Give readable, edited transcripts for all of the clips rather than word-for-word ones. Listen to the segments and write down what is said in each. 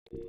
Hello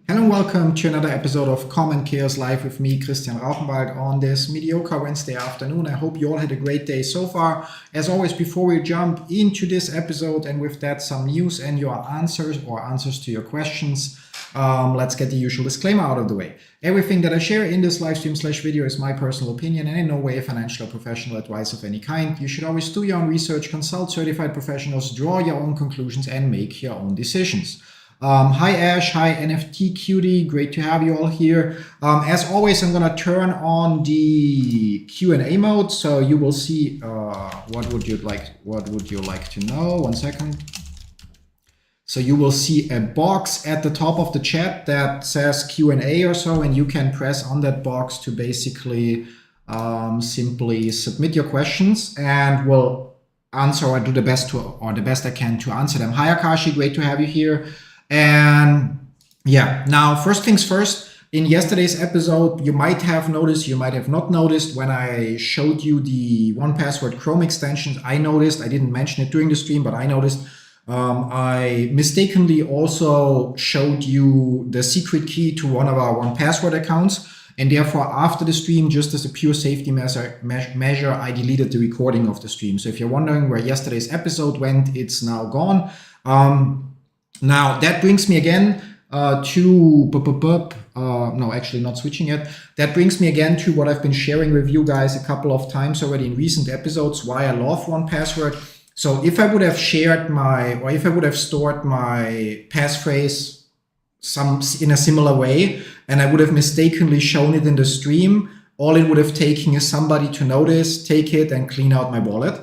and welcome to another episode of Common Chaos Live with me, Christian Rauchenwald, on this mediocre Wednesday afternoon. I hope you all had a great day so far. As always, before we jump into this episode and with that some news and your answers or answers to your questions, let's get the usual disclaimer out of the way. Everything that I share in this live stream / video is my personal opinion and in no way financial or professional advice of any kind. You should always do your own research, consult certified professionals, draw your own conclusions and make your own decisions. Hi Ash, hi NFT Cutie, great to have you all here. As always, I'm gonna turn on the Q&A mode, so you will see what would you like to know. 1 second. So you will see a box at the top of the chat that says Q&A or so, and you can press on that box to basically simply submit your questions, and we'll answer or do the best I can to answer them. Hi Akashi, great to have you here. And yeah, now first things first, in yesterday's episode, you might have noticed, you might have not noticed, when I showed you the 1Password Chrome extensions, I didn't mention it during the stream, but I noticed I mistakenly also showed you the secret key to one of our 1Password accounts. And therefore, after the stream, just as a pure safety measure, I deleted the recording of the stream. So if you're wondering where yesterday's episode went, it's now gone. Now that brings me again to, no, actually not switching yet. That brings me again to what I've been sharing with you guys a couple of times already in recent episodes, why I love 1Password. So if I would have shared if I would have stored my passphrase in a similar way, and I would have mistakenly shown it in the stream, all it would have taken is somebody to notice, take it and clean out my wallet.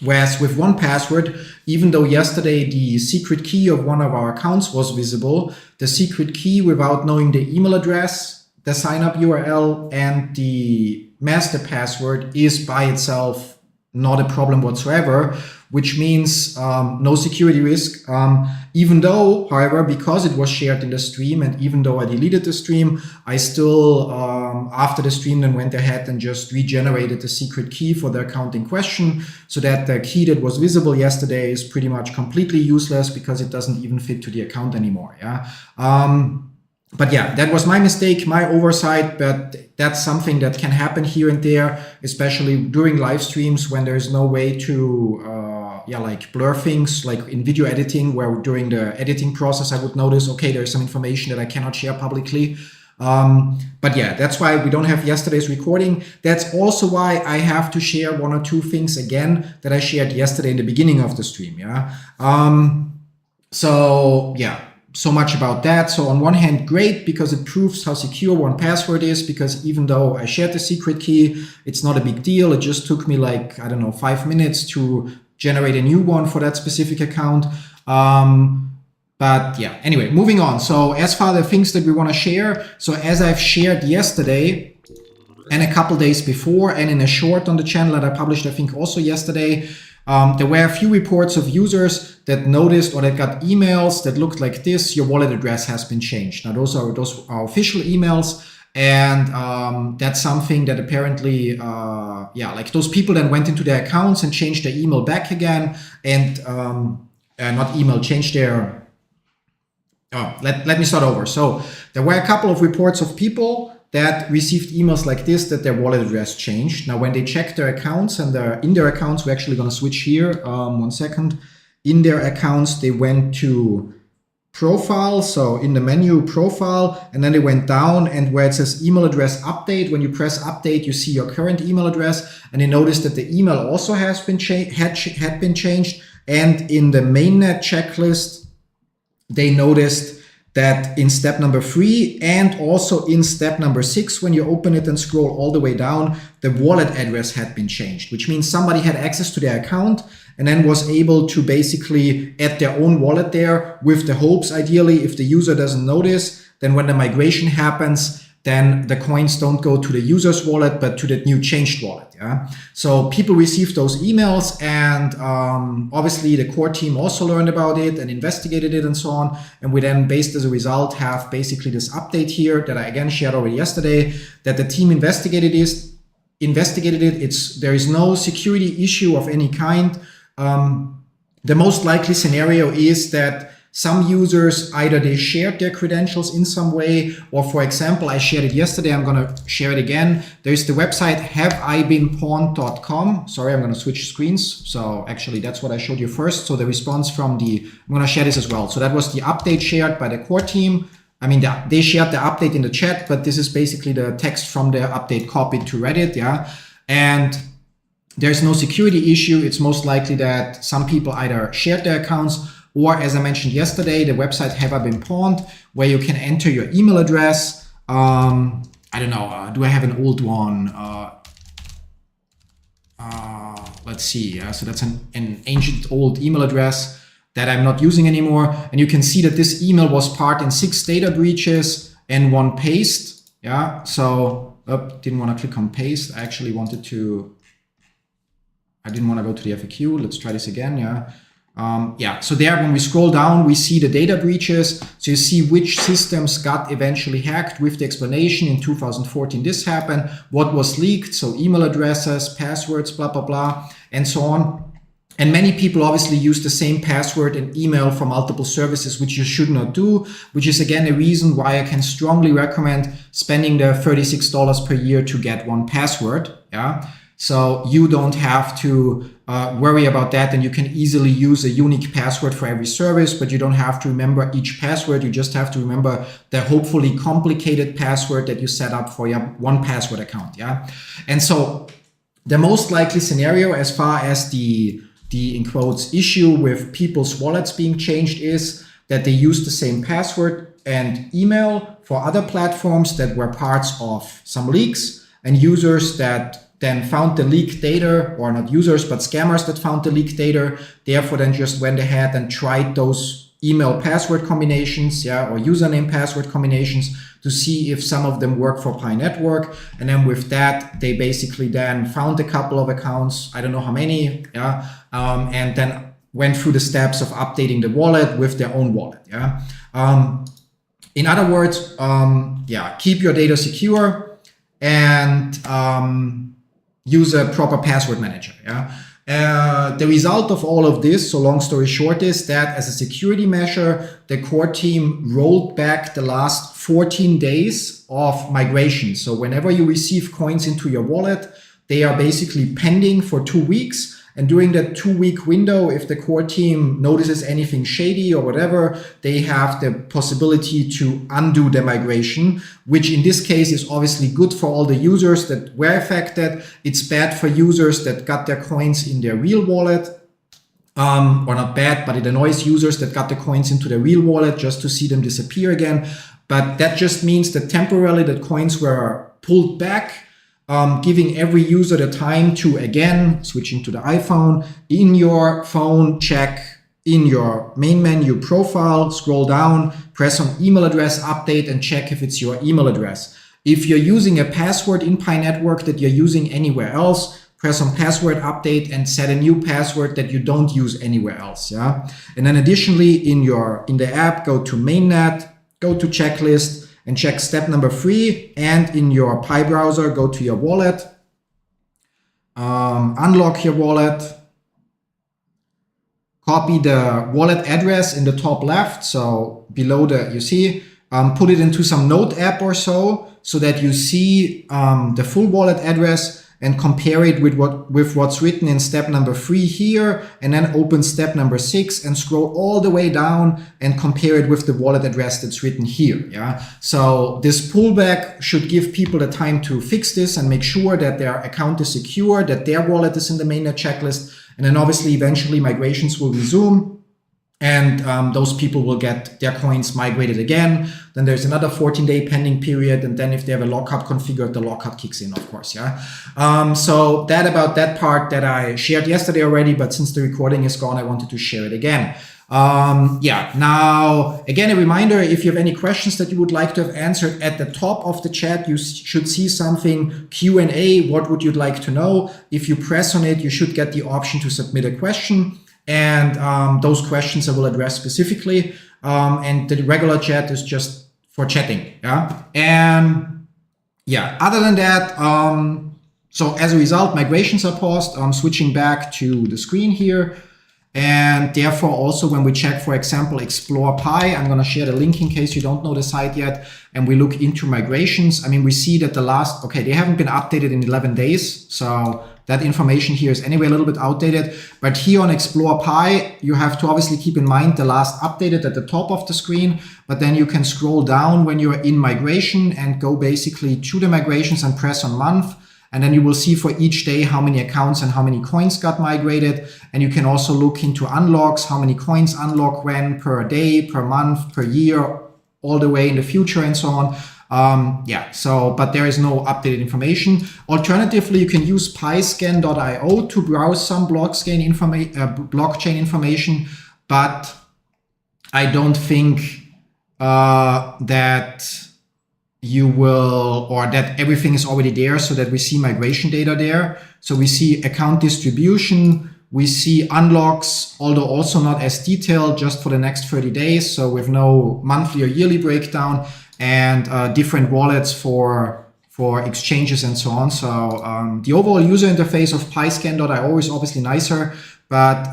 Whereas with 1Password, even though yesterday the secret key of one of our accounts was visible, the secret key without knowing the email address, the sign up URL and the master password is by itself not a problem whatsoever, which means no security risk. Even though, however, because it was shared in the stream and even though I deleted the stream, I still, after the stream, then went ahead and just regenerated the secret key for the account in question, so that the key that was visible yesterday is pretty much completely useless because it doesn't even fit to the account anymore. Yeah. But yeah, that was my mistake, my oversight, but that's something that can happen here and there, especially during live streams when there's no way to like blur things, like in video editing, where during the editing process I would notice, okay, there's some information that I cannot share publicly. But yeah, that's why we don't have yesterday's recording. That's also why I have to share 1 or 2 things again that I shared yesterday in the beginning of the stream. Yeah. So yeah. So much about that. So on one hand, great, because it proves how secure 1Password is, because even though I shared the secret key, it's not a big deal. It just took me like, I don't know, 5 minutes to generate a new one for that specific account. But yeah, anyway, moving on. So as far as the things that we want to share, so as I've shared yesterday and a couple days before, and in a short on the channel that I published, I think also yesterday, there were a few reports of users that noticed or that got emails that looked like this: your wallet address has been changed. Now those are official emails, and that's something that apparently, like those people then went into their accounts and changed their email back again, and changed their. Let me start over. So there were a couple of reports of people that received emails like this, that their wallet address changed. Now, when they checked their accounts and in their accounts, we're actually going to switch here. 1 second. In their accounts, they went to profile. So in the menu, profile, and then they went down, and where it says email address update, when you press update, you see your current email address, and they noticed that the email also has been had been changed. And in the mainnet checklist, they noticed that in step number 3 and also in step number 6, when you open it and scroll all the way down, the wallet address had been changed, which means somebody had access to their account and then was able to basically add their own wallet there, with the hopes, ideally, if the user doesn't notice, then when the migration happens, then the coins don't go to the user's wallet, but to the new changed wallet. Yeah. So people received those emails, and obviously the core team also learned about it and investigated it and so on. And we then, based as a result, have basically this update here that I again shared already yesterday, that the team investigated it. There is no security issue of any kind. The most likely scenario is that some users, either they shared their credentials in some way, or for example, I shared it yesterday, I'm going to share it again. There's the website haveibeenpawned.com. Sorry, I'm going to switch screens. So actually that's what I showed you first. So the response from I'm going to share this as well. So that was the update shared by the core team. I mean, they shared the update in the chat, but this is basically the text from the update copied to Reddit. Yeah. And there's no security issue. It's most likely that some people either shared their accounts, or as I mentioned yesterday, the website Have I Been Pawned, where you can enter your email address. I don't know, do I have an old one? Let's see. So that's an ancient old email address that I'm not using anymore. And you can see that this email was part in 6 data breaches and 1 paste. Yeah, so didn't want to click on paste. I actually wanted to, I didn't want to go to the FAQ. Let's try this again. Yeah. So there, when we scroll down, we see the data breaches. So you see which systems got eventually hacked with the explanation. In 2014, this happened. What was leaked? So email addresses, passwords, blah, blah, blah, and so on. And many people obviously use the same password and email for multiple services, which you should not do, which is again a reason why I can strongly recommend spending the $36 per year to get 1 password. Yeah. So you don't have to worry about that, and you can easily use a unique password for every service, but you don't have to remember each password. You just have to remember the hopefully complicated password that you set up for your 1Password account. Yeah. And so the most likely scenario as far as the in quotes issue with people's wallets being changed is that they use the same password and email for other platforms that were parts of some leaks, and users that then found the leaked data, or not users, but scammers that found the leaked data, therefore then just went ahead and tried those email password combinations, yeah, or username password combinations to see if some of them work for Pi Network. And then with that, they basically then found a couple of accounts, I don't know how many, yeah, and then went through the steps of updating the wallet with their own wallet, yeah. In other words, yeah, keep your data secure and use a proper password manager. Yeah. The result of all of this, so long story short, is that as a security measure, the core team rolled back the last 14 days of migration. So whenever you receive coins into your wallet, they are basically pending for 2 weeks. And during that 2-week window, if the core team notices anything shady or whatever, they have the possibility to undo the migration, which in this case is obviously good for all the users that were affected. It's bad for users that got their coins in their real wallet, or not bad, but it annoys users that got the coins into their real wallet just to see them disappear again. But that just means that temporarily the coins were pulled back, giving every user the time to, again, switching to the iPhone, in your phone, check in your main menu profile, scroll down, press on email address update and check if it's your email address. If you're using a password in Pi Network that you're using anywhere else, press on password update and set a new password that you don't use anywhere else. Yeah. And then additionally in the app, go to mainnet, go to checklist, and check step number 3, and in your Pi browser, go to your wallet, unlock your wallet, copy the wallet address in the top left, so below you see, put it into some note app or so that you see the full wallet address, and compare it with what's written in step number 3 here, and then open step number 6 and scroll all the way down and compare it with the wallet address that's written here. Yeah. So this pullback should give people the time to fix this and make sure that their account is secure, that their wallet is in the mainnet checklist, and then obviously eventually migrations will resume. And those people will get their coins migrated again. Then there's another 14-day pending period. And then if they have a lockup configured, the lockup kicks in, of course. Yeah. So that about that part that I shared yesterday already, but since the recording is gone, I wanted to share it again. Yeah, now again, a reminder, if you have any questions that you would like to have answered, at the top of the chat you should see something Q&A. What would you like to know? If you press on it, you should get the option to submit a question, and those questions I will address specifically, and the regular chat is just for chatting. Yeah, and yeah, other than that, so as a result, migrations are paused. I'm switching back to the screen here. And therefore, also when we check, for example, Explore Pi, I'm going to share the link in case you don't know the site yet, and we look into migrations. I mean, we see that they haven't been updated in 11 days. So that information here is anyway a little bit outdated. But here on Explore Pi, you have to obviously keep in mind the last updated at the top of the screen, but then you can scroll down when you're in migration and go basically to the migrations and press on month. And then you will see for each day how many accounts and how many coins got migrated. And you can also look into unlocks, how many coins unlock when per day, per month, per year, all the way in the future and so on. Yeah, so, but there is no updated information. Alternatively, you can use piscan.io to browse some blockchain information, but I don't think that you will, or that everything is already there so that we see migration data there. So we see account distribution, we see unlocks, although also not as detailed, just for the next 30 days. So with no monthly or yearly breakdown, and different wallets for exchanges and so on. So the overall user interface of piscan.io is obviously nicer, but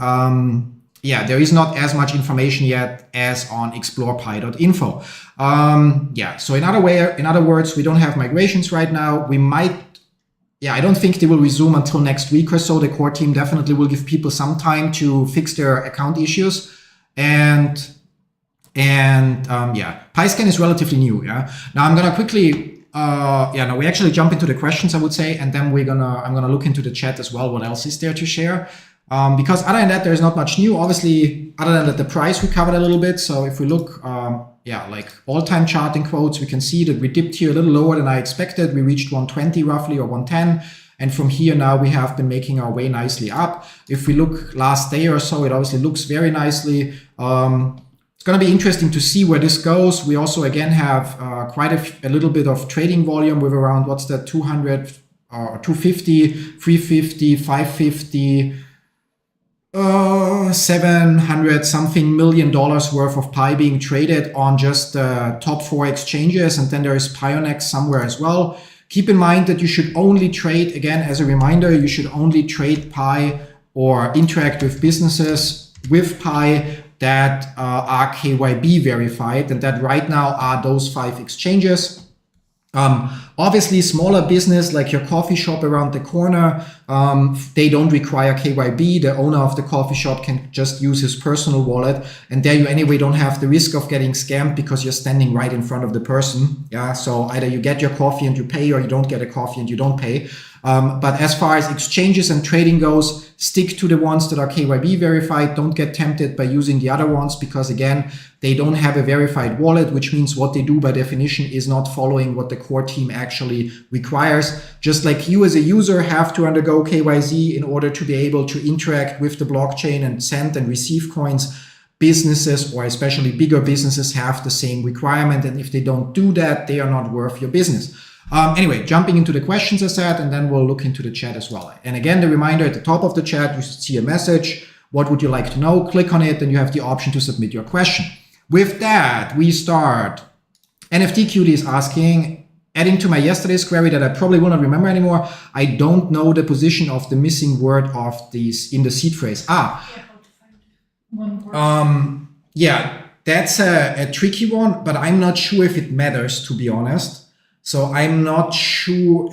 yeah, there is not as much information yet as on explorepi.info. Yeah, so in other words, we don't have migrations right now. We might, yeah, I don't think they will resume until next week or so. The core team definitely will give people some time to fix their account issues. And yeah, PyScan is relatively new. Yeah. Now I'm gonna quickly, now we actually jump into the questions, I would say, and then I'm gonna look into the chat as well. What else is there to share? Because other than that, there's not much new. Obviously, other than that, the price we covered a little bit. So if we look, like all-time chart in quotes, we can see that we dipped here a little lower than I expected. We reached 120 roughly, or 110. And from here now we have been making our way nicely up. If we look last day or so, it obviously looks very nicely. It's going to be interesting to see where this goes. We also, again, have quite a little bit of trading volume with around, 200, 250, 350, 550, 700 something million dollars worth of Pi being traded on just the top 4 exchanges. And then there is Pionex somewhere as well. Keep in mind that you should only trade, again, as a reminder, you should only trade Pi or interact with businesses with Pi that are KYB verified, and that right now are those 5 exchanges. Obviously, smaller business like your coffee shop around the corner, they don't require KYB. The owner of the coffee shop can just use his personal wallet, and there you anyway don't have the risk of getting scammed because you're standing right in front of the person. Yeah, so either you get your coffee and you pay, or you don't get a coffee and you don't pay. But as far as exchanges and trading goes, stick to the ones that are KYB verified. Don't get tempted by using the other ones because, again, they don't have a verified wallet, which means what they do by definition is not following what the core team actually requires. Just like you as a user have to undergo KYC in order to be able to interact with the blockchain and send and receive coins, businesses, or especially bigger businesses, have the same requirement. And if they don't do that, they are not worth your business. Anyway, jumping into the questions I said, and then we'll look into the chat as well. And again, the reminder at the top of the chat, you should see a message. What would you like to know? Click on it, and you have the option to submit your question. With that, we start. NFT Cutie is asking, adding to my yesterday's query that I probably will not remember anymore, I don't know the position of the missing word of these in the seed phrase. Yeah, how to find one word. Yeah, that's a tricky one, but I'm not sure if it matters, to be honest. So I'm not sure.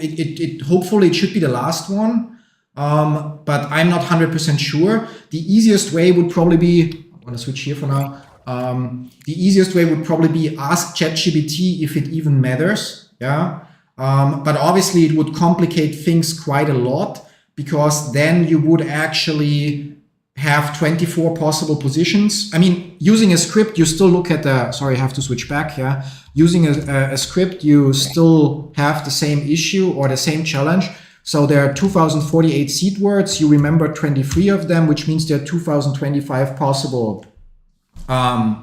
Hopefully it should be the last one, but I'm not 100% sure. The easiest way would probably be, I'm going to switch here for now. The easiest way would probably be ask ChatGPT if it even matters. Yeah. But obviously it would complicate things quite a lot, because then you would actually have 24 possible positions. I mean, using a script, you still look at the, sorry, I have to switch back. Yeah. Using a script, you still have the same issue or the same challenge. So there are 2048 seed words. You remember 23 of them, which means there are 2025 possible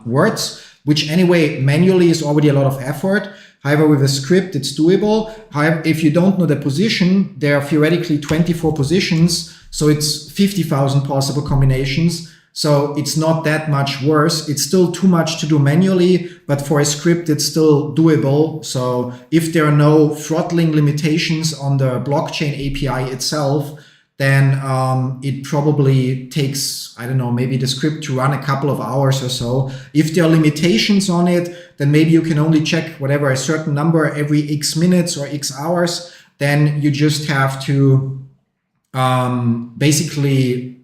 words, which anyway manually is already a lot of effort. However, with a script, it's doable. However, if you don't know the position, there are theoretically 24 positions, so it's 50,000 possible combinations. So it's not that much worse. It's still too much to do manually, but for a script, it's still doable. So if there are no throttling limitations on the blockchain API itself, then it probably takes, I don't know, maybe the script to run a couple of hours or so. If there are limitations on it, then maybe you can only check whatever, a certain number every X minutes or X hours. Then you just have to basically,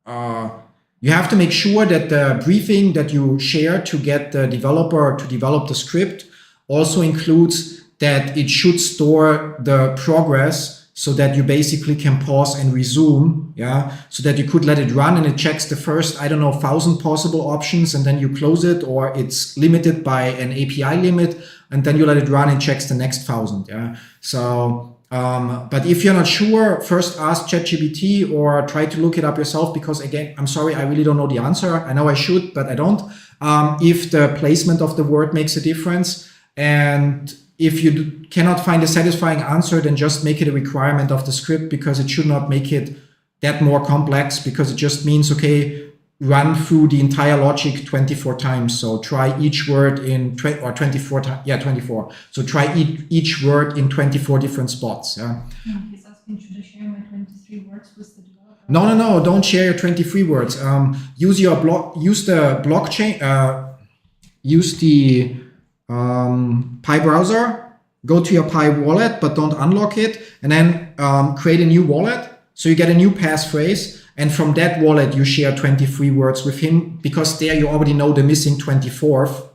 you have to make sure that the briefing that you share to get the developer to develop the script also includes that it should store the progress, so that you basically can pause and resume, so that you could let it run and it checks the first, I don't know, 1,000 possible options, and then you close it, or it's limited by an API limit, and then you let it run and checks the next 1,000. So, but if you're not sure, first ask ChatGPT or try to look it up yourself, because again, I'm sorry, I really don't know the answer. I know I should, but I don't. If the placement of the word makes a difference, and if you cannot find a satisfying answer, then just make it a requirement of the script, because it should not make it that more complex, because it just means, okay, run through the entire logic 24 times. So try each word in 24 times. Yeah, 24. So try each word in 24 different spots. He's asking, should I share my 23 words with the developer? No, don't share your 23 words. Use the blockchain, use the Pi browser, go to your Pi wallet, but don't unlock it, and then create a new wallet. So you get a new passphrase, and from that wallet you share 23 words with him, because there you already know the missing 24th.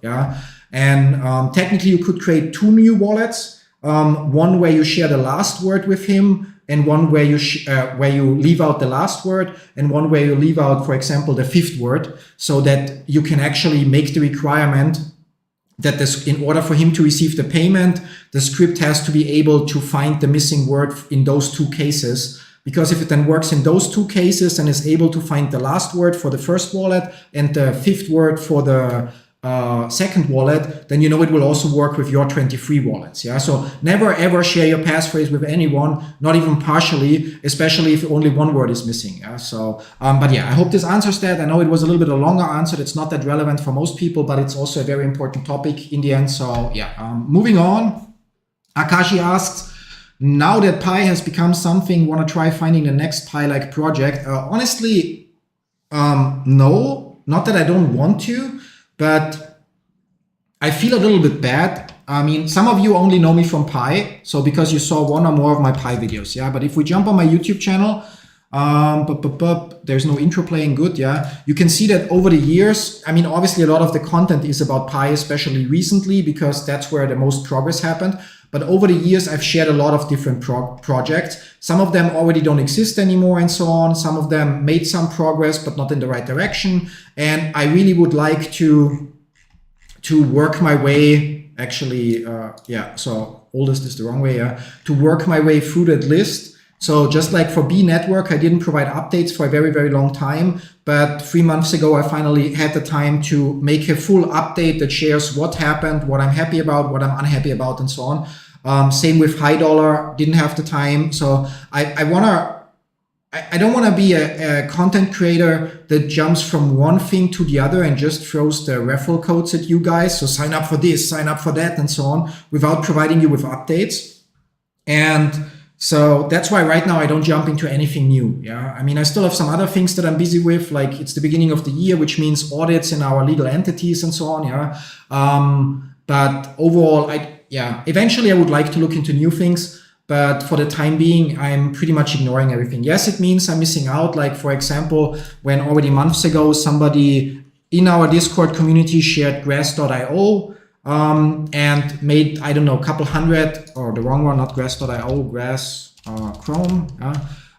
And technically you could create two new wallets, one where you share the last word with him, and one where you leave out the last word, and one where you leave out, for example, the fifth word, so that you can actually make the requirement that in order for him to receive the payment, the script has to be able to find the missing word in those two cases. Because if it then works in those two cases and is able to find the last word for the first wallet and the fifth word for the second wallet, then you know it will also work with your 23 wallets. So never ever share your passphrase with anyone, not even partially, especially if only one word is missing. So, but I hope this answers that. I know it was a little bit a longer answer. It's not that relevant for most people, but it's also a very important topic in the end. So moving on. Akashi asks, now that Pi has become something, want to try finding the next Pi-like project? Honestly, no, not that I don't want to, but I feel a little bit bad. I mean, some of you only know me from Pi, so because you saw one or more of my Pi videos, But if we jump on my YouTube channel, there's no intro playing good, You can see that over the years, I mean, obviously a lot of the content is about Pi, especially recently, because that's where the most progress happened. But over the years, I've shared a lot of different projects. Some of them already don't exist anymore and so on. Some of them made some progress, but not in the right direction. And I really would like to work my way, actually, so oldest is the wrong way, to work my way through that list. So just like for B Network, I didn't provide updates for a very, very long time. But 3 months ago, I finally had the time to make a full update that shares what happened, what I'm happy about, what I'm unhappy about, and so on. Same with High Dollar, didn't have the time. So I don't want to be a content creator that jumps from one thing to the other and just throws the referral codes at you guys. So sign up for this, sign up for that, and so on, without providing you with updates. And so that's why right now I don't jump into anything new. I mean, I still have some other things that I'm busy with, like it's the beginning of the year, which means audits in our legal entities and so on. But overall, eventually I would like to look into new things. But for the time being, I'm pretty much ignoring everything. Yes, it means I'm missing out. Like, for example, when already months ago, somebody in our Discord community shared grass.io and made, I don't know, a couple hundred, or the wrong one, not grass.io, grass Chrome.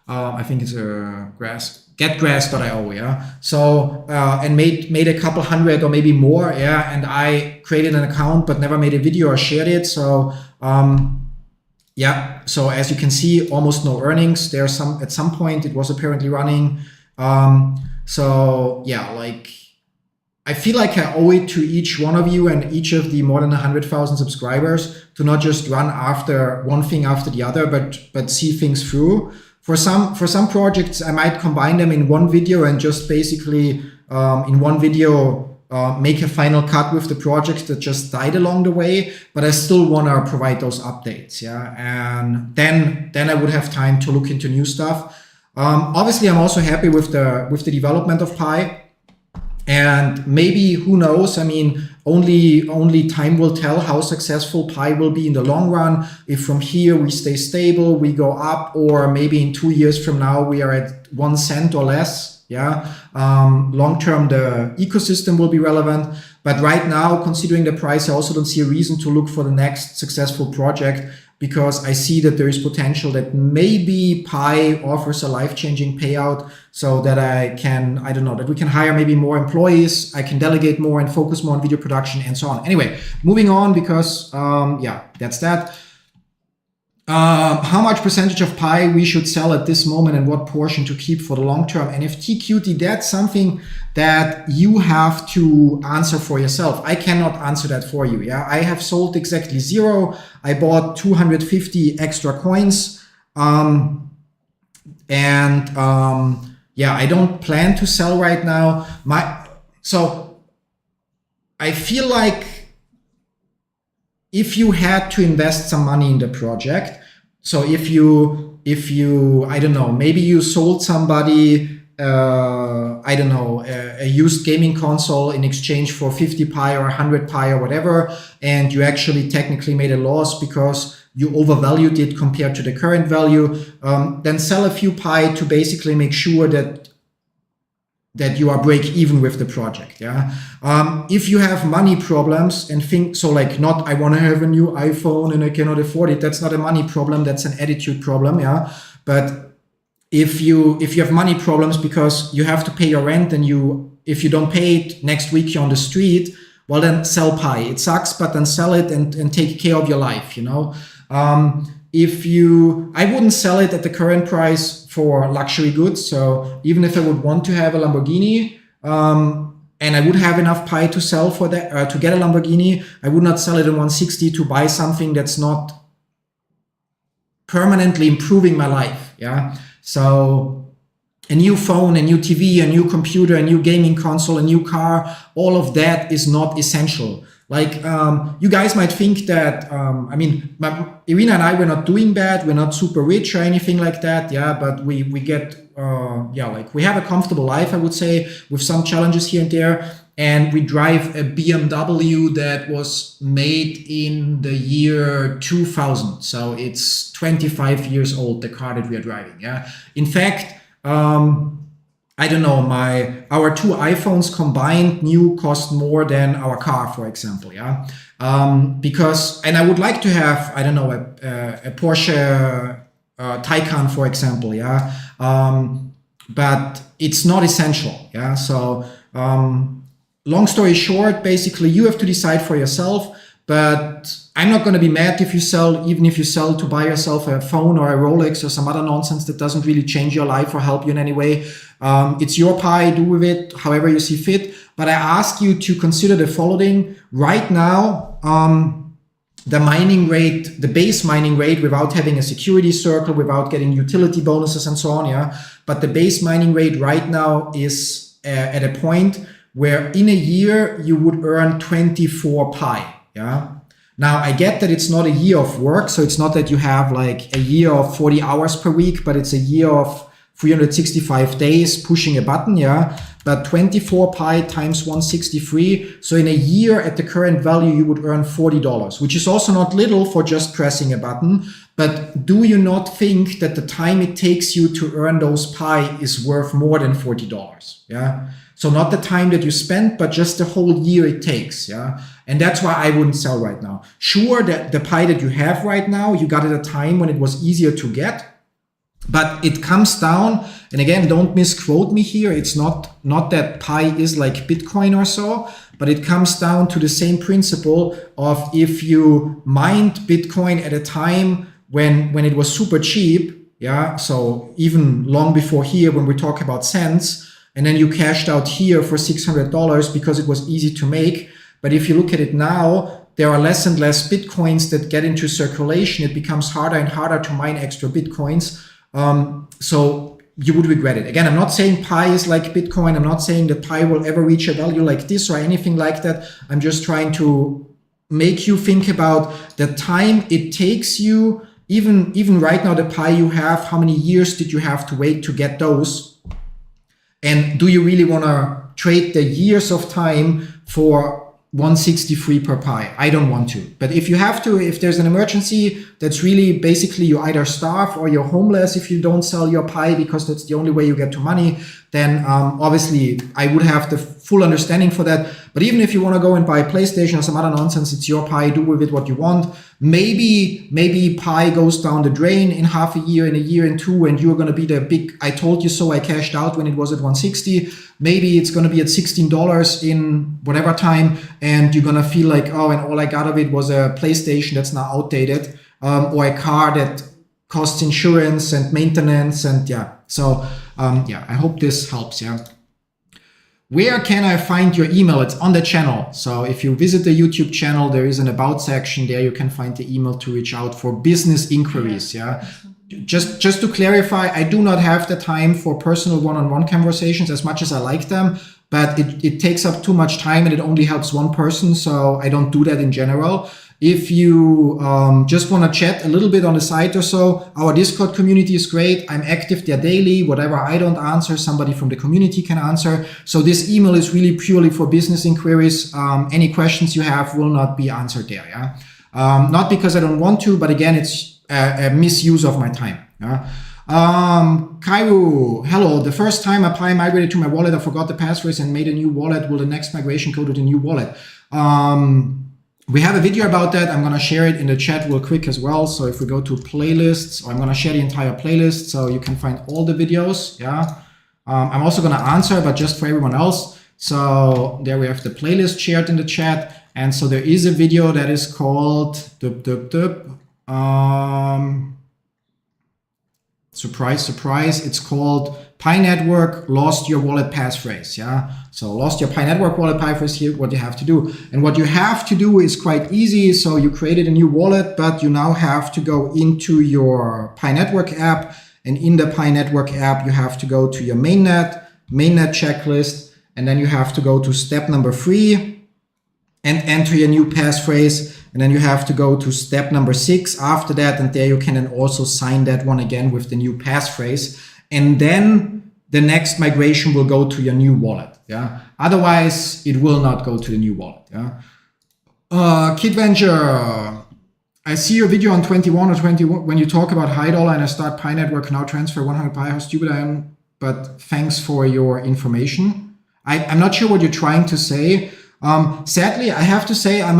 I think it's a getgrass.io. So, and made a couple hundred or maybe more. And I created an account, but never made a video or shared it. So, so as you can see, almost no earnings. At some point it was apparently running. I feel like I owe it to each one of you and each of the more than 100,000 subscribers to not just run after one thing after the other, but see things through. For some projects, I might combine them in one video and just basically in one video make a final cut with the projects that just died along the way. But I still want to provide those updates, yeah. And then I would have time to look into new stuff. Obviously, I'm also happy with the development of Pi. And maybe, who knows, I mean, only time will tell how successful Pi will be in the long run. If from here we stay stable, we go up, or maybe in 2 years from now we are at 1 cent or less. Yeah, long term the ecosystem will be relevant. But right now, considering the price, I also don't see a reason to look for the next successful project, because I see that there is potential that maybe Pi offers a life-changing payout so that that we can hire maybe more employees, I can delegate more and focus more on video production and so on. Anyway, moving on, because that's that. How much percentage of Pi we should sell at this moment and what portion to keep for the long term? NFT cutie, that's something that you have to answer for yourself. I cannot answer that for you. Yeah, I have sold exactly 0. I bought 250 extra coins. I don't plan to sell right now. So I feel like if you had to invest some money in the project, so if you, I don't know, maybe you sold somebody, a used gaming console in exchange for 50 Pi or 100 Pi or whatever, and you actually technically made a loss because you overvalued it compared to the current value, then sell a few Pi to basically make sure that you are break even with the project. Yeah. If you have money problems and think so, like, not I want to have a new iPhone and I cannot afford it, that's not a money problem, that's an attitude problem. Yeah. But if you have money problems because you have to pay your rent and if you don't pay it next week you're on the street, well then sell Pi. It sucks, but then sell it and take care of your life, you know. I wouldn't sell it at the current price for luxury goods. So even if I would want to have a Lamborghini, and I would have enough Pi to sell for that, to get a Lamborghini, I would not sell it at 160 to buy something that's not permanently improving my life. Yeah. So a new phone, a new TV, a new computer, a new gaming console, a new car, all of that is not essential. Like, you guys might think that, Irina and I, we're not doing bad. We're not super rich or anything like that. Yeah, but we get, we have a comfortable life, I would say, with some challenges here and there. And we drive a BMW that was made in the year 2000. So it's 25 years old, the car that we are driving. Yeah. In fact, I don't know, our 2 iPhones combined new cost more than our car, for example. Yeah. And I would like to have, I don't know, a Porsche Taycan, for example. Yeah. But it's not essential. Yeah. So, long story short, basically you have to decide for yourself, but I'm not going to be mad if you sell, even if you sell to buy yourself a phone or a Rolex or some other nonsense that doesn't really change your life or help you in any way. It's your Pi, do with it however you see fit. But I ask you to consider the following. Right now, the mining rate, the base mining rate, without having a security circle, without getting utility bonuses and so on, yeah. But the base mining rate right now is at a point where in a year you would earn 24 Pi. Yeah. Now I get that it's not a year of work, so it's not that you have like a year of 40 hours per week, but it's a year of 365 days pushing a button. Yeah. But 24 Pi times 163. So in a year at the current value, you would earn $40, which is also not little for just pressing a button. But do you not think that the time it takes you to earn those Pi is worth more than $40? Yeah. So not the time that you spent, but just the whole year it takes. Yeah. And that's why I wouldn't sell right now. Sure, that the Pi that you have right now, you got at a time when it was easier to get. But it comes down, and again, don't misquote me here. It's not that Pi is like Bitcoin or so, but it comes down to the same principle of if you mined Bitcoin at a time when it was super cheap, yeah. So even long before here, when we talk about cents, and then you cashed out here for $600 because it was easy to make. But if you look at it now, there are less and less Bitcoins that get into circulation. It becomes harder and harder to mine extra Bitcoins. So you would regret it. Again, I'm not saying Pi is like Bitcoin. I'm not saying that Pi will ever reach a value like this or anything like that. I'm just trying to make you think about the time it takes you. Even right now, the Pi you have, how many years did you have to wait to get those? And do you really want to trade the years of time for 163 per Pi? I don't want to. But if you have to, if there's an emergency that's really basically you either starve or you're homeless if you don't sell your Pi because that's the only way you get to money, then obviously I would have the full understanding for that. But even if you want to go and buy a PlayStation or some other nonsense, it's your Pi, do with it what you want. Maybe Pi goes down the drain in half a year, in a year, in two, and you're going to be the big, I told you so, I cashed out when it was at 160. Maybe it's going to be at $16 in whatever time, and you're going to feel like, oh, and all I got of it was a PlayStation that's now outdated, or a car that costs insurance and maintenance, and yeah. So yeah, I hope this helps. Yeah. Where can I find your email? It's on the channel. So if you visit the YouTube channel, there is an about section there. You can find the email to reach out for business inquiries. Yeah. Just to clarify, I do not have the time for personal one-on-one conversations as much as I like them, but it takes up too much time and it only helps one person. So I don't do that in general. If you just want to chat a little bit on the side or so, our Discord community is great. I'm active there daily. Whatever I don't answer, somebody from the community can answer. So this email is really purely for business inquiries. Any questions you have will not be answered there. Yeah, not because I don't want to, but again, it's a misuse of my time. Yeah. Kairu, hello. The first time a Pi migrated to my wallet, I forgot the passphrase and made a new wallet. Will the next migration go to the new wallet? We have a video about that. I'm going to share it in the chat real quick as well. So if we go to playlists, I'm going to share the entire playlist so you can find all the videos. Yeah. I'm also going to answer, but just for everyone else. So there we have the playlist shared in the chat. And so there is a video that is called surprise, surprise. It's called Pi Network Lost Your Wallet Passphrase. Yeah. So lost your Pi Network wallet passphrase. Here, what you have to do. And what you have to do is quite easy. So you created a new wallet, but you now have to go into your Pi Network app. And in the Pi Network app, you have to go to your mainnet checklist. And then you have to go to step number 3 and enter your new passphrase. And then you have to go to step number 6 after that. And there you can then also sign that one again with the new passphrase. And then the next migration will go to your new wallet. Yeah. Otherwise, it will not go to the new wallet. Yeah. Kid Venture, I see your video on 21 or 21 when you talk about high dollar and I start Pi Network now transfer 100 Pi. How stupid I am, but thanks for your information. I'm not sure what you're trying to say. Sadly, I have to say I'm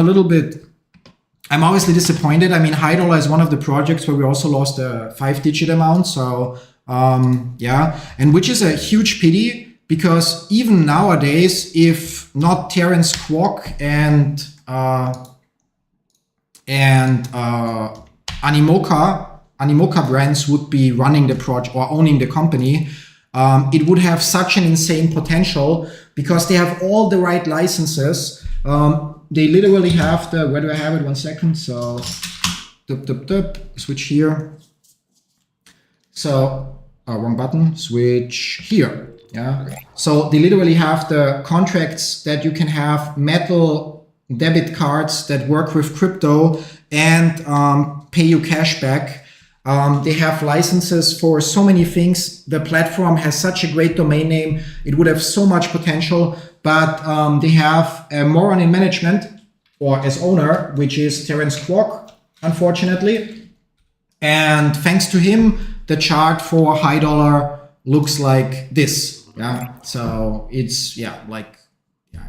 obviously disappointed. I mean, high dollar is one of the projects where we also lost a 5-digit amount. So yeah, and which is a huge pity because even nowadays, if not Terence Kwok and Animoca brands would be running the project or owning the company, it would have such an insane potential because they have all the right licenses. They literally have the, where do I have it? 1 second. So, switch here. So, wrong button, switch here. Yeah. So they literally have the contracts that you can have metal debit cards that work with crypto and pay you cash back. They have licenses for so many things. The platform has such a great domain name. It would have so much potential, but they have a moron in management or as owner, which is Terence Kwok, unfortunately. And thanks to him, the chart for high dollar looks like this. Yeah. So it's,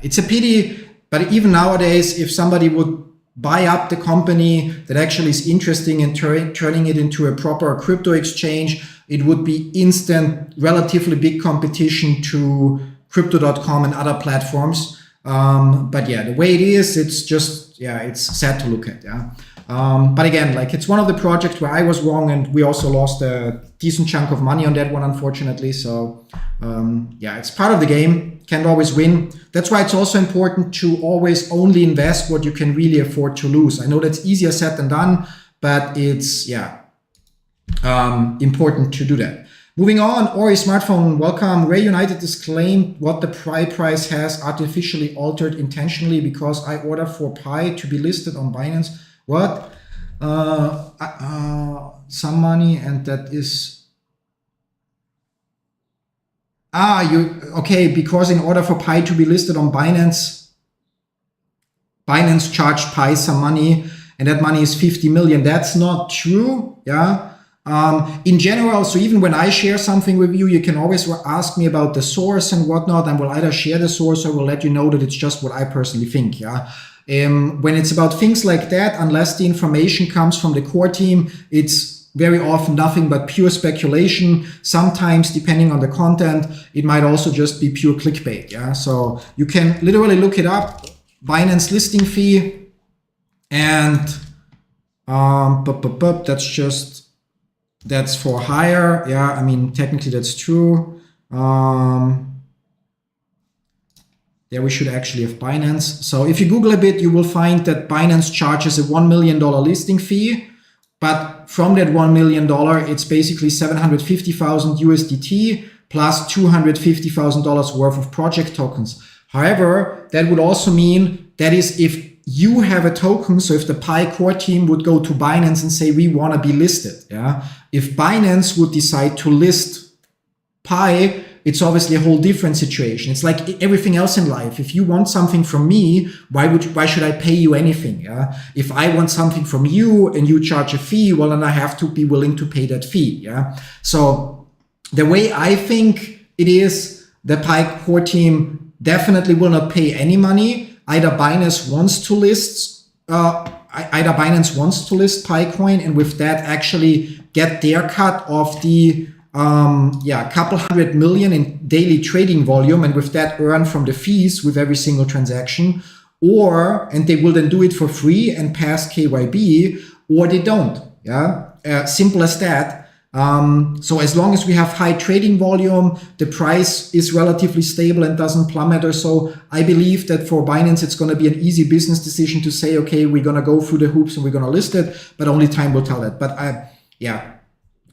it's a pity, but even nowadays, if somebody would buy up the company that actually is interesting in turning it into a proper crypto exchange, it would be instant, relatively big competition to crypto.com and other platforms. But yeah, the way it is, it's just, it's sad to look at. Yeah. But again, like it's one of the projects where I was wrong, and we also lost a decent chunk of money on that one, unfortunately. So yeah, it's part of the game. Can't always win. That's why it's also important to always only invest what you can really afford to lose. I know that's easier said than done, but it's important to do that. Moving on, Ori Smartphone, welcome. Ray United is claimed what the Pi price has artificially altered intentionally because I order for Pi to be listed on Binance. What? Some money, and that is okay, because in order for Pi to be listed on Binance charged Pi some money, and that money is 50 million. That's not true. Yeah. In general, so even when I share something with you, you can always ask me about the source and whatnot, and we'll either share the source or we'll let you know that it's just what I personally think. Yeah. When it's about things like that, unless the information comes from the core team, it's very often nothing but pure speculation. Sometimes, depending on the content, it might also just be pure clickbait. Yeah. So you can literally look it up, Binance listing fee, and that's for hire. Yeah, I mean, technically that's true. Yeah, we should actually have Binance. So if you Google a bit, you will find that Binance charges a $1 million listing fee. But from that $1 million, it's basically 750,000 USDT plus $250,000 worth of project tokens. However, that would also mean that is if you have a token. So if the Pi core team would go to Binance and say, we want to be listed. Yeah. If Binance would decide to list Pi, it's obviously a whole different situation. It's like everything else in life. If you want something from me, why should I pay you anything? Yeah. If I want something from you and you charge a fee, well, then I have to be willing to pay that fee. Yeah. So the way I think it is, the Pi core team definitely will not pay any money. Either Binance wants to list Picoin, and with that actually get their cut of the couple $100 million in daily trading volume, and with that earn from the fees with every single transaction, and they will then do it for free and pass KYB, or they don't. Yeah, simple as that. So as long as we have high trading volume, the price is relatively stable and doesn't plummet or so, I believe that for Binance, it's going to be an easy business decision to say, okay, we're going to go through the hoops and we're going to list it, but only time will tell that. But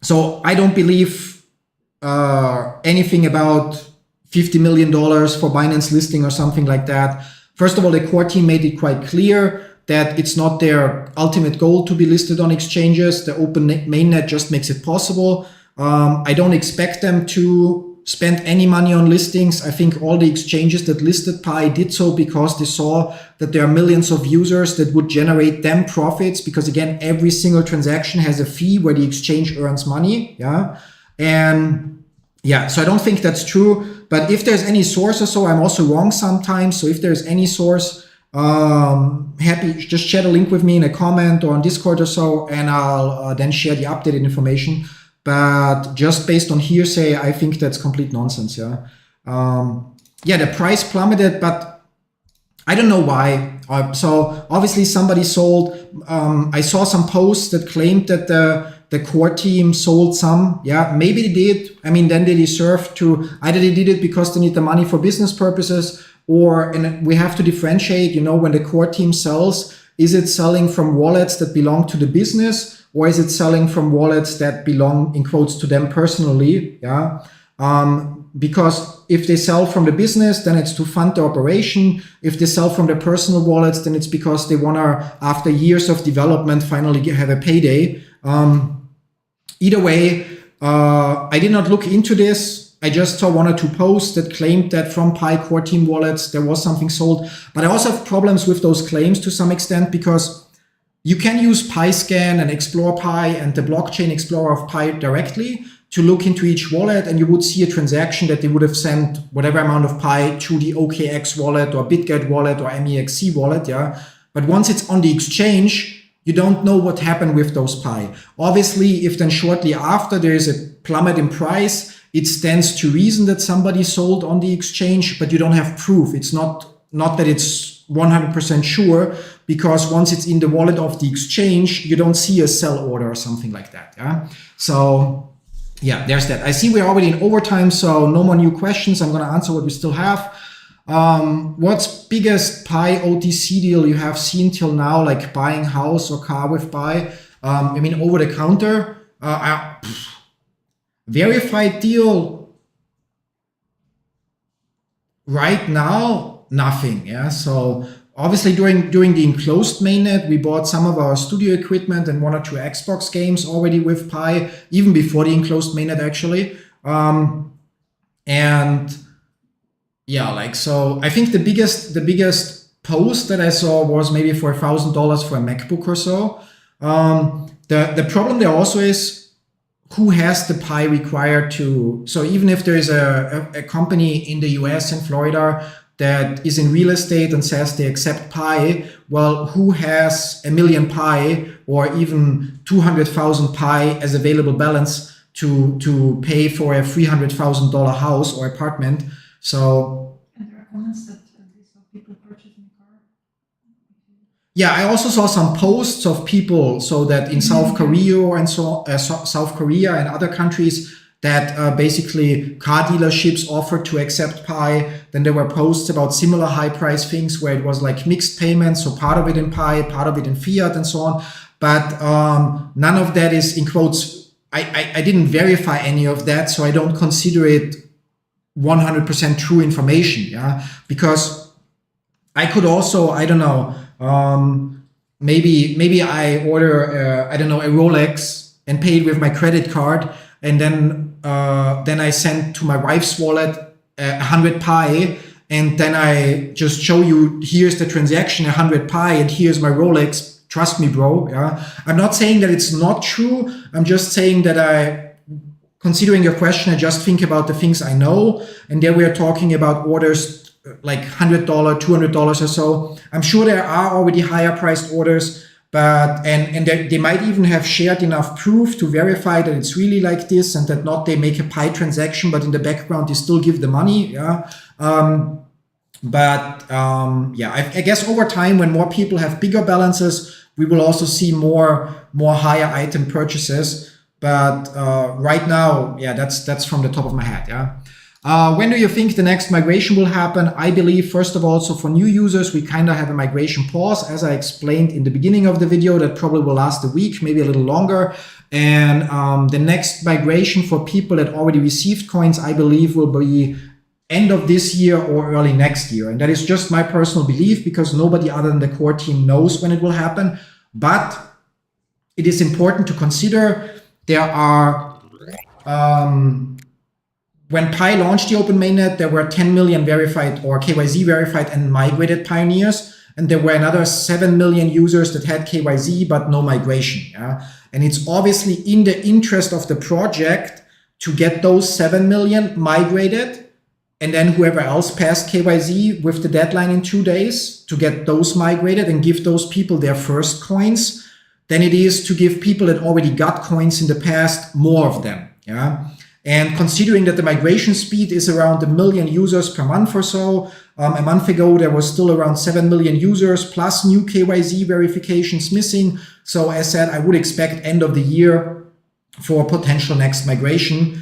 so I don't believe anything about $50 million for Binance listing or something like that. First of all, the core team made it quite clear that it's not their ultimate goal to be listed on exchanges. The open mainnet just makes it possible. I don't expect them to spend any money on listings. I think all the exchanges that listed Pi did so because they saw that there are millions of users that would generate them profits, because again, every single transaction has a fee where the exchange earns money. Yeah. And yeah, so I don't think that's true. But if there's any source or so, I'm also wrong sometimes. So if there's any source, happy, just share the link with me in a comment or on Discord or so, and I'll then share the updated information. But just based on hearsay, I think that's complete nonsense. Yeah. The price plummeted, but I don't know why. So obviously somebody sold. I saw some posts that claimed that the core team sold some. Yeah, maybe they did. I mean, then they deserve to, either they did it because they need the money for business purposes, and we have to differentiate, when the core team sells, is it selling from wallets that belong to the business, or is it selling from wallets that belong, in quotes, to them personally? Yeah. Because if they sell from the business, then it's to fund the operation. If they sell from their personal wallets, then it's because they want to, after years of development, finally have a payday. Either way, I did not look into this. I just saw one or two posts that claimed that from Pi core team wallets, there was something sold. But I also have problems with those claims to some extent, because you can use PiScan and Explore Pi and the blockchain explorer of Pi directly to look into each wallet, and you would see a transaction that they would have sent whatever amount of Pi to the OKX wallet or BitGet wallet or MEXC wallet. Yeah. But once it's on the exchange, you don't know what happened with those Pi. Obviously, if then shortly after there is a plummet in price, it stands to reason that somebody sold on the exchange, but you don't have proof. It's not not that it's 100% sure, because once it's in the wallet of the exchange, you don't see a sell order or something like that. Yeah. So yeah, there's that. I see we're already in overtime, so no more new questions. I'm going to answer what we still have. What's biggest Pi OTC deal you have seen till now, like buying house or car with Pi? I mean, over the counter, verified deal right now, nothing. Yeah. So obviously during the enclosed mainnet, we bought some of our studio equipment and 1 or 2 Xbox games already with Pi, even before the enclosed mainnet actually. And yeah, like, so I think the biggest post that I saw was maybe for $1,000 for a MacBook or so. The problem there also is who has the Pi required to, so even if there is a company in the US in Florida that is in real estate and says they accept Pi, well, who has 1 million Pi or even 200,000 Pi as available balance to pay for a $300,000 house or apartment? So, and there are comments that they saw people purchasing a car. Yeah, I also saw some posts of people, so that in South Korea and South Korea and other countries that basically car dealerships offered to accept Pi. Then there were posts about similar high price things where it was like mixed payments, so part of it in Pi, part of it in fiat and so on. But none of that is in quotes. I didn't verify any of that, so I don't consider it 100% true information. Yeah, because I could also, I don't know, maybe I order I don't know, a Rolex and pay it with my credit card, and then I send to my wife's wallet 100 Pi, and then I just show you, here's the transaction, 100 Pi, and here's my Rolex. Trust me, bro. Yeah, I'm not saying that it's not true. I'm just saying that considering your question, I just think about the things I know, and there we are talking about orders like $100, $200 or so. I'm sure there are already higher priced orders, but and they might even have shared enough proof to verify that it's really like this, and that not they make a Pi transaction, but in the background they still give the money. Yeah. Yeah, I guess over time, when more people have bigger balances, we will also see more higher item purchases. But right now, yeah, that's from the top of my head. Yeah. When do you think the next migration will happen? I believe, first of all, so for new users, we kind of have a migration pause, as I explained in the beginning of the video. That probably will last a week, maybe a little longer. And the next migration for people that already received coins, I believe, will be end of this year or early next year. And that is just my personal belief, because nobody other than the core team knows when it will happen. But it is important to consider there are, when Pi launched the open mainnet, there were 10 million verified or KYZ verified and migrated pioneers. And there were another 7 million users that had KYZ, but no migration. Yeah? And it's obviously in the interest of the project to get those 7 million migrated, and then whoever else passed KYZ with the deadline in 2 days to get those migrated and give those people their first coins, than it is to give people that already got coins in the past more of them. Yeah. And considering that the migration speed is around 1 million users per month or so, a month ago there was still around 7 million users plus new KYZ verifications missing. So as said, I would expect end of the year for potential next migration.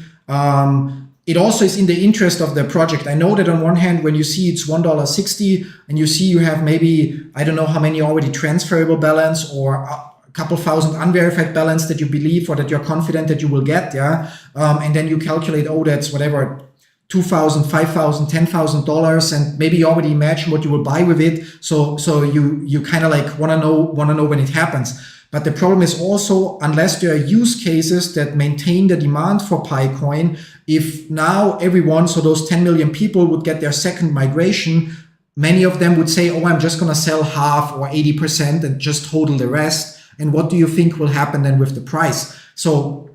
It also is in the interest of the project. I know that on one hand, when you see it's $1.60 and you see you have maybe, I don't know how many already transferable balance or a couple thousand unverified balance that you believe or that you're confident that you will get. Yeah. And then you calculate, oh, that's whatever, $2,000, $5,000, $10,000, and maybe you already imagine what you will buy with it. So you kind of like want to know when it happens. But the problem is also, unless there are use cases that maintain the demand for Pi coin, if now everyone, so those 10 million people would get their second migration, many of them would say, oh, I'm just going to sell half or 80% and just hodl the rest. And what do you think will happen then with the price? So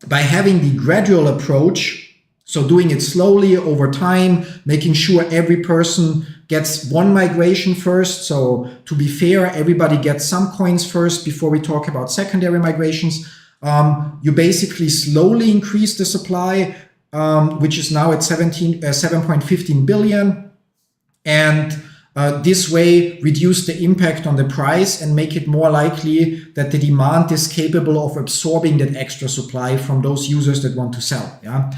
by having the gradual approach, so doing it slowly over time, making sure every person gets one migration first. So to be fair, everybody gets some coins first before we talk about secondary migrations. You basically slowly increase the supply, which is now at 7.15 billion. And this way reduce the impact on the price and make it more likely that the demand is capable of absorbing that extra supply from those users that want to sell. Yeah.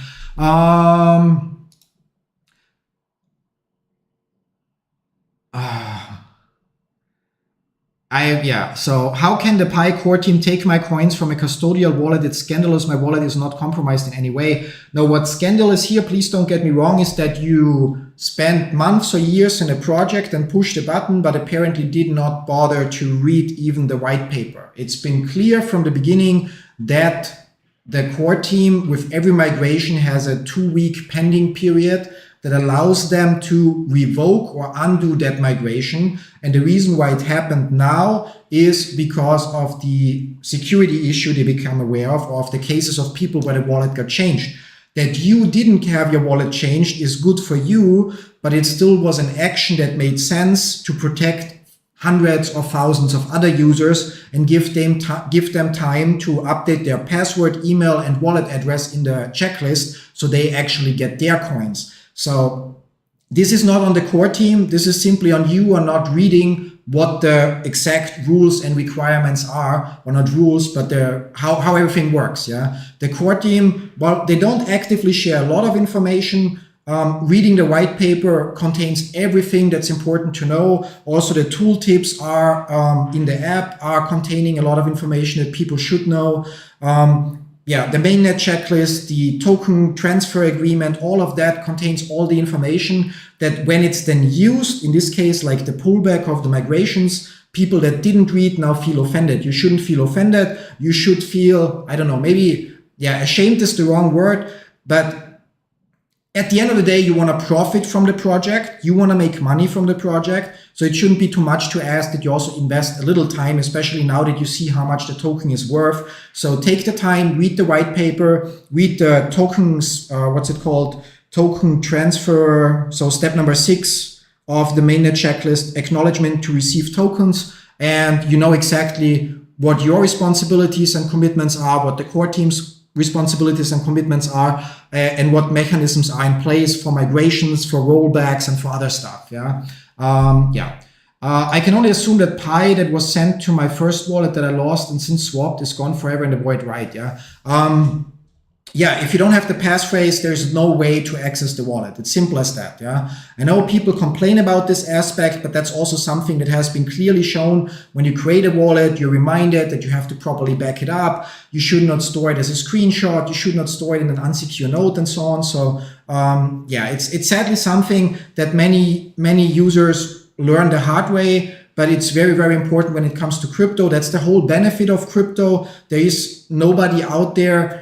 So how can the Pi core team take my coins from a custodial wallet? It's scandalous. My wallet is not compromised in any way. No, what's scandalous here, please don't get me wrong, is that you spent months or years in a project and pushed a button, but apparently did not bother to read even the white paper. It's been clear from the beginning that the core team with every migration has a 2-week pending period that allows them to revoke or undo that migration. And the reason why it happened now is because of the security issue they become aware of, or of the cases of people where the wallet got changed. That you didn't have your wallet changed is good for you, but it still was an action that made sense to protect hundreds or thousands of other users and give them time to update their password, email, and wallet address in the checklist so they actually get their coins. So this is not on the core team. This is simply on you on not reading what the exact rules and requirements are, or not rules, but how everything works. Yeah, the core team, well, they don't actively share a lot of information. Reading the white paper contains everything that's important to know. Also, the tooltips are in the app are containing a lot of information that people should know. The mainnet checklist, the token transfer agreement, all of that contains all the information that when it's then used, in this case, like the pullback of the migrations, people that didn't read now feel offended. You shouldn't feel offended. You should feel, I don't know, maybe, ashamed is the wrong word, but at the end of the day, you want to profit from the project. You want to make money from the project. So it shouldn't be too much to ask that you also invest a little time, especially now that you see how much the token is worth. So take the time, read the white paper, read the tokens, token transfer. So step number 6 of the mainnet checklist, acknowledgement to receive tokens. And you know exactly what your responsibilities and commitments are, what the core team's responsibilities and commitments are, and what mechanisms are in place for migrations, for rollbacks, and for other stuff. I can only assume that Pi that was sent to my first wallet that I lost and since swapped is gone forever in the void, right? If you don't have the passphrase, there's no way to access the wallet. It's simple as that. I know people complain about this aspect, but that's also something that has been clearly shown. When you create a wallet, you're reminded that you have to properly back it up. You should not store it as a screenshot. You should not store it in an unsecure node and so on. So it's sadly something that many users learn the hard way. But it's very, very important when it comes to crypto. That's the whole benefit of crypto. There is nobody out there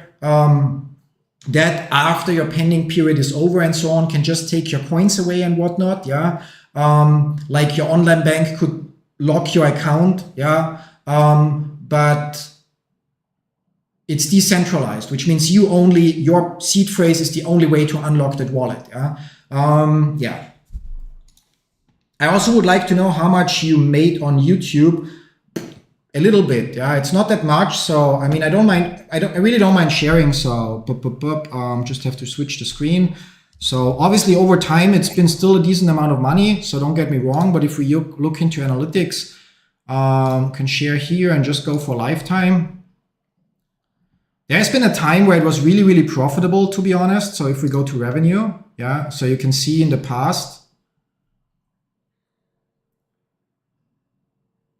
that after your pending period is over and so on can just take your coins away and whatnot. Like your online bank could lock your account. But it's decentralized, which means your seed phrase is the only way to unlock that wallet. I also would like to know how much you made on YouTube. A little bit, it's not that much. So I mean, I really don't mind sharing. So just have to switch the screen. So obviously over time, it's been still a decent amount of money. So don't get me wrong. But if we look into analytics, can share here and just go for lifetime. There's been a time where it was really, really profitable, to be honest. So if we go to revenue, so you can see in the past.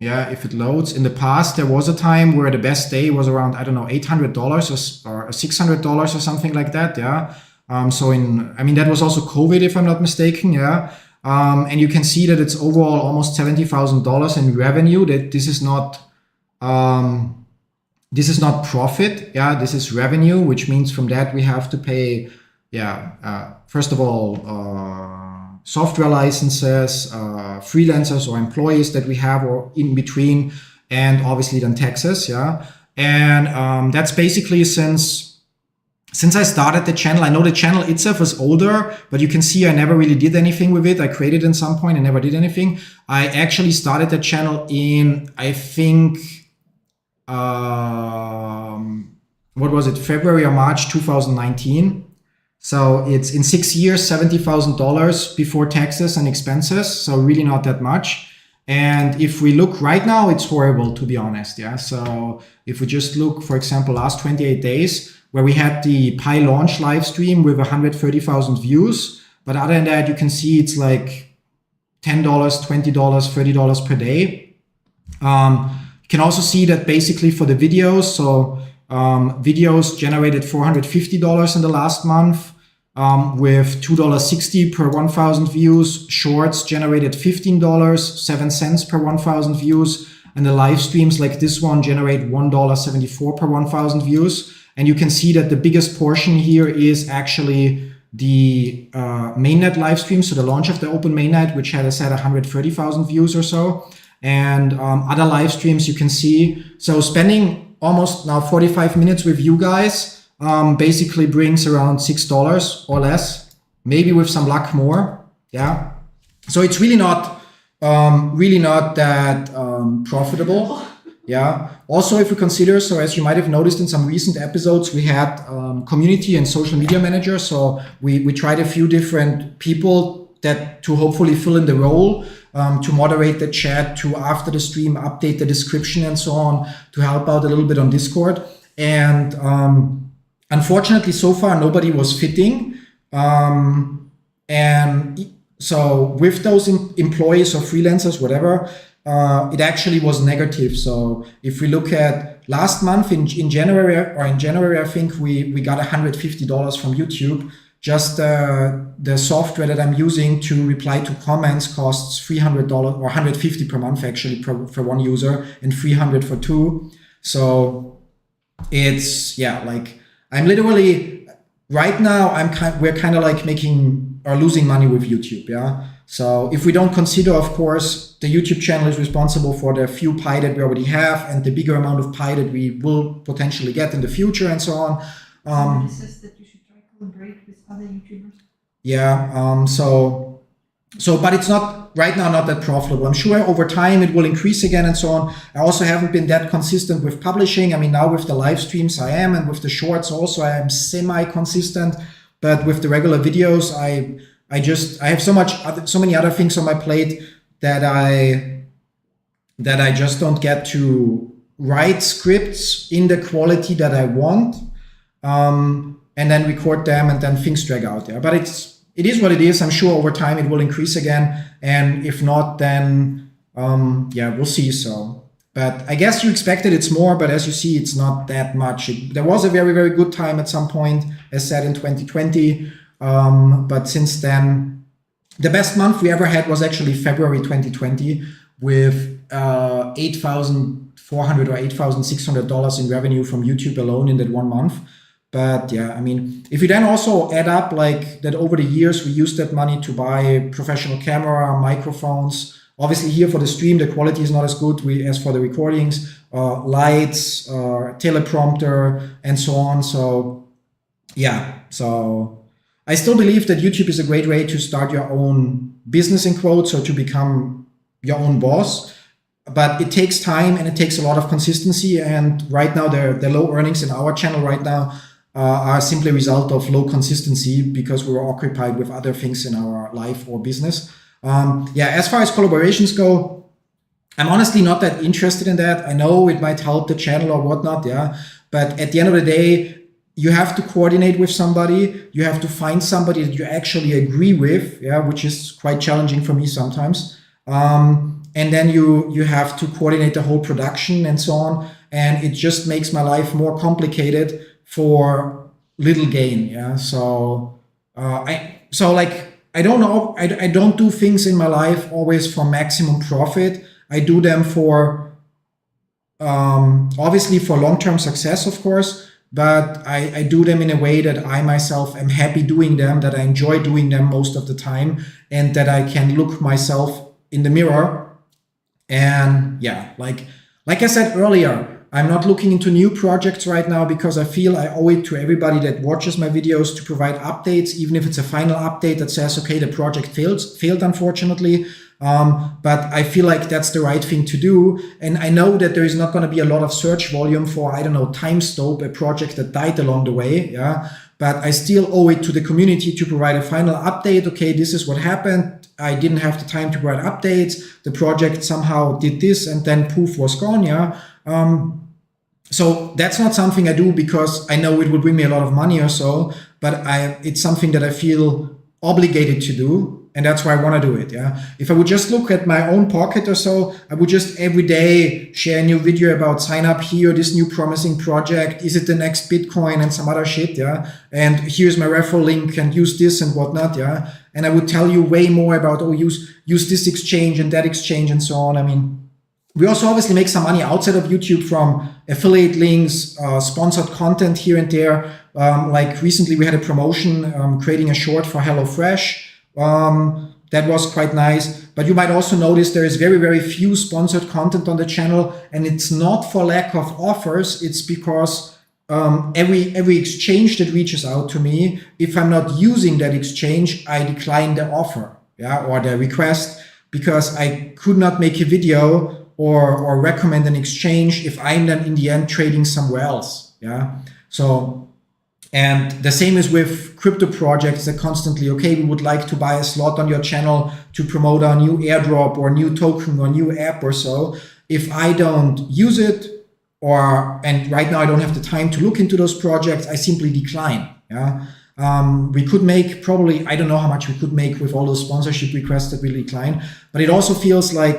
If it loads, in the past, there was a time where the best day was around, I don't know, $800 or $600 or something like that. That was also COVID, if I'm not mistaken. And you can see that it's overall almost $70,000 in revenue. That this is not profit. This is revenue, which means from that we have to pay, first of all, software licenses, freelancers or employees that we have or in between, and obviously then taxes. And that's basically since I started the channel. I know the channel itself is older, but you can see I never really did anything with it. I created it at some point and never did anything. I actually started the channel in, I think, February or March 2019. So it's in 6 years, $70,000 before taxes and expenses. So really not that much. And if we look right now, it's horrible, to be honest. Yeah. So if we just look, for example, last 28 days, where we had the Pi launch live stream with 130,000 views. But other than that, you can see it's like $10, $20, $30 per day. You can also see that basically for the videos, so videos generated $450 in the last month, with $2.60 per 1,000 views. Shorts generated $15, 7 cents per 1,000 views. And the live streams like this one generate $1.74 per 1,000 views. And you can see that the biggest portion here is actually the mainnet live stream, so the launch of the open mainnet, which had, I said, 130,000 views or so. And other live streams you can see. So spending almost now 45 minutes with you guys basically brings around $6 or less, maybe with some luck more. Yeah. So it's really not that profitable. Yeah. Also, if we consider, so as you might have noticed in some recent episodes, we had community and social media manager. So we tried a few different people that to hopefully fill in the role, to moderate the chat, to after the stream update the description and so on, to help out a little bit on Discord. And unfortunately, so far nobody was fitting. And so with those employees or freelancers, whatever, it actually was negative. So if we look at last month in January, I think we got $150 from YouTube. Just the software that I'm using to reply to comments costs $300 or $150 per month actually for one user, and $300 for two. So it's, yeah, like I'm literally right now we're kind of like making or losing money with YouTube. Yeah. So if we don't consider, of course, the YouTube channel is responsible for the few Pi that we already have and the bigger amount of Pi that we will potentially get in the future and so on. Somebody says that you should try to collaborate with other YouTubers. Yeah. So, but it's not right now, not that profitable. I'm sure over time it will increase again and so on. I also haven't been that consistent with publishing. I mean, now with the live streams I am, and with the shorts also I am semi-consistent, but with the regular videos, I have so many other things on my plate that I just don't get to write scripts in the quality that I want, and then record them, and then things drag out there. But it is what it is. I'm sure over time it will increase again, and if not, then yeah, we'll see. So, but I guess you expected it's more, but as you see, it's not that much. There was a very, very good time at some point, as said in 2020. But since then, the best month we ever had was actually February 2020 with $8,400 or $8,600 in revenue from YouTube alone in that 1 month. But yeah, I mean, if you then also add up like that over the years, we used that money to buy professional camera, microphones. Obviously here for the stream, the quality is not as good as for the recordings, lights, teleprompter, and so on. So yeah, so I still believe that YouTube is a great way to start your own business in quotes, or to become your own boss. But it takes time and it takes a lot of consistency. And right now, the low earnings in our channel right now are simply a result of low consistency because we were occupied with other things in our life or business. Yeah, as far as collaborations go, I'm honestly not that interested in that. I know it might help the channel or whatnot, yeah. But at the end of the day, you have to coordinate with somebody. You have to find somebody that you actually agree with, yeah, which is quite challenging for me sometimes. And then you have to coordinate the whole production and so on. And it just makes my life more complicated for little gain, yeah. So I don't know. I don't do things in my life always for maximum profit. I do them for obviously for long-term success, of course. But I do them in a way that I myself am happy doing them, that I enjoy doing them most of the time, and that I can look myself in the mirror. And yeah, like I said earlier, I'm not looking into new projects right now because I feel I owe it to everybody that watches my videos to provide updates, even if it's a final update that says, okay, the project failed unfortunately. But I feel like that's the right thing to do. And I know that there is not going to be a lot of search volume for, I don't know, TimeStope, a project that died along the way. Yeah. but I still owe it to the community to provide a final update. Okay, this is what happened. I didn't have the time to provide updates. The project somehow did this and then poof was gone. Yeah. So that's not something I do because I know it will bring me a lot of money or so, but it's something that I feel obligated to do. And that's why I want to do it. Yeah. If I would just look at my own pocket or so, I would just every day share a new video about sign up here, this new promising project. Is it the next Bitcoin and some other shit? Yeah. And here's my referral link and use this and whatnot. Yeah. And I would tell you way more about, oh, use this exchange and that exchange and so on. I mean, we also obviously make some money outside of YouTube from affiliate links, sponsored content here and there. Like recently we had a promotion, creating a short for HelloFresh. That was quite nice, but you might also notice there is very, very few sponsored content on the channel, and it's not for lack of offers. It's because every exchange that reaches out to me, if I'm not using that exchange, I decline the offer, yeah, or the request, because I could not make a video or recommend an exchange if I'm then in the end trading somewhere else, yeah. So. And the same is with crypto projects that constantly, okay, we would like to buy a slot on your channel to promote our new airdrop or new token or new app or so. If I don't use it, and right now I don't have the time to look into those projects, I simply decline. Yeah. We could make probably, I don't know how much we could make with all those sponsorship requests that we decline, but it also feels like,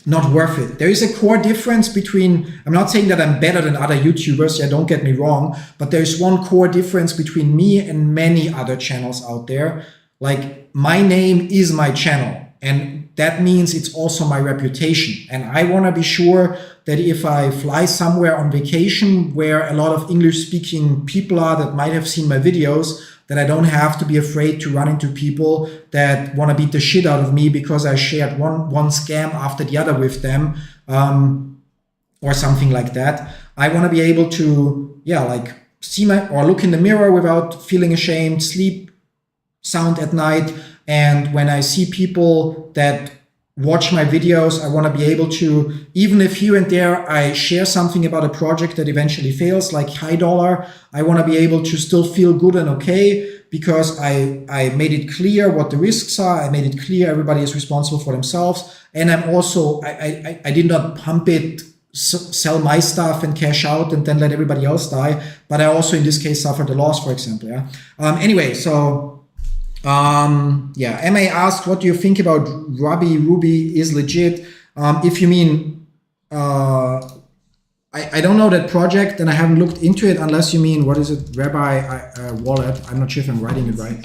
not worth it. There is a core difference between, I'm not saying that I'm better than other YouTubers, yeah, don't get me wrong, but there's one core difference between me and many other channels out there. Like, my name is my channel, and that means it's also my reputation. And I want to be sure that if I fly somewhere on vacation where a lot of English speaking people are that might have seen my videos, that I don't have to be afraid to run into people that want to beat the shit out of me because I shared one scam after the other with them, or something like that. I want to be able to, like see or look in the mirror without feeling ashamed, sleep sound at night. And when I see people that watch my videos, I want to be able to, even if here and there I share something about a project that eventually fails, like high dollar, I want to be able to still feel good and okay because I made it clear what the risks are. I made it clear everybody is responsible for themselves. And I'm also, I did not pump it, sell my stuff and cash out and then let everybody else die. But I also, in this case, suffered a loss, for example. Yeah. Anyway, so... MA asked, what do you think about Rubi is legit? If you mean, I don't know that project and I haven't looked into it unless you mean, what is it, Rabbi wallet. I'm not sure if I'm writing it right.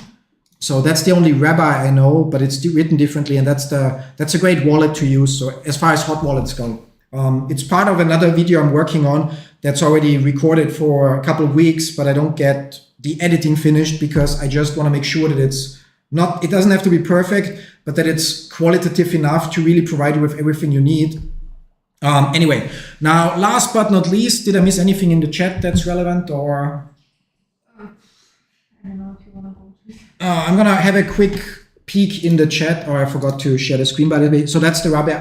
So that's the only Rabbi I know, but it's written differently, and that's a great wallet to use. So as far as hot wallets go, it's part of another video I'm working on that's already recorded for a couple of weeks, but I don't get the editing finished because I just want to make sure that it doesn't have to be perfect, but that it's qualitative enough to really provide you with everything you need. Anyway, now last but not least, did I miss anything in the chat that's relevant, or? I don't know if you want to go to. I'm gonna have a quick peek in the chat, or I forgot to share the screen by the way. So that's the Rabbi,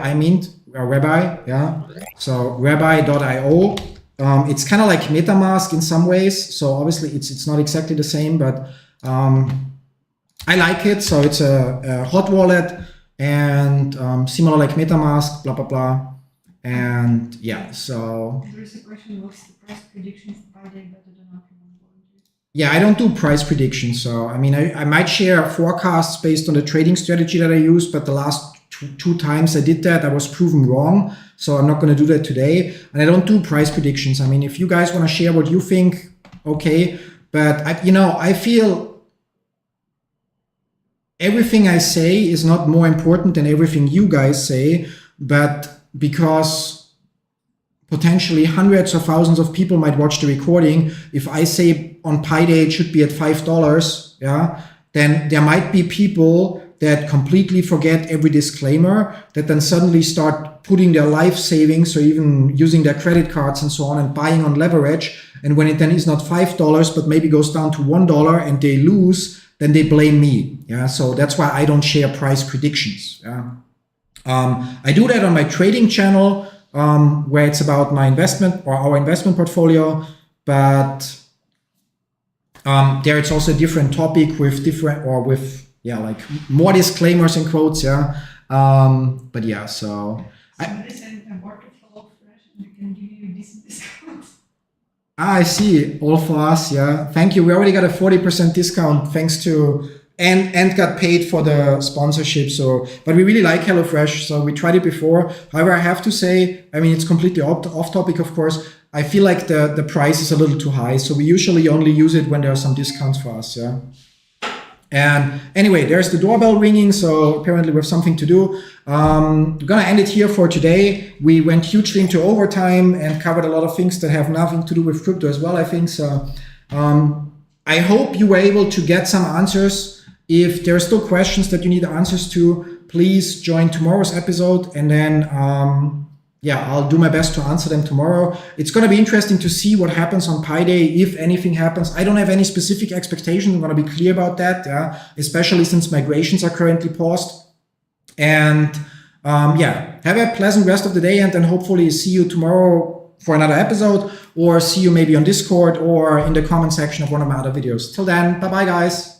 yeah. So rabbi.io. It's kind of like MetaMask in some ways. So obviously it's not exactly the same, but I like it. So it's a hot wallet and similar like MetaMask, blah, blah, blah. And yeah, so. There is a question, what's the price prediction for Pi Day, but I don't know if you want to go into it. Yeah, I don't do price predictions. So, I mean, I might share forecasts based on the trading strategy that I use, but the last two times I did that, I was proven wrong. So I'm not going to do that today. And I don't do price predictions. I mean, if you guys want to share what you think, okay. But, I feel everything I say is not more important than everything you guys say. But because potentially hundreds or thousands of people might watch the recording, if I say on Pi Day it should be at $5, yeah, then there might be people that completely forget every disclaimer, that then suddenly start putting their life savings or even using their credit cards and so on and buying on leverage. And when it then is not $5, but maybe goes down to $1 and they lose, then they blame me. Yeah, so that's why I don't share price predictions. Yeah. I do that on my trading channel, where it's about my investment or our investment portfolio, but There it's also a different topic with different, or with, yeah, like more disclaimers and quotes, yeah. But yeah, so. Somebody sent a word of hello fresh and we can give you a decent discount. I see, all for us, yeah. Thank you. We already got a 40% discount thanks to, and got paid for the sponsorship. So, but we really like HelloFresh, so we tried it before. However, I have to say, I mean, it's completely off topic, of course. I feel like the price is a little too high, so we usually only use it when there are some discounts for us, yeah. And anyway, there's the doorbell ringing, so apparently we have something to do. We're gonna end it here for today. We went hugely into overtime and covered a lot of things that have nothing to do with crypto as well, I think. So I hope you were able to get some answers. If there are still questions that you need answers to, please join tomorrow's episode, and then yeah, I'll do my best to answer them tomorrow. It's going to be interesting to see what happens on Pi Day, if anything happens. I don't have any specific expectations. I'm going to be clear about that, yeah, especially since migrations are currently paused. And yeah, have a pleasant rest of the day, and then hopefully see you tomorrow for another episode, or see you maybe on Discord or in the comment section of one of my other videos. Till then, bye-bye, guys.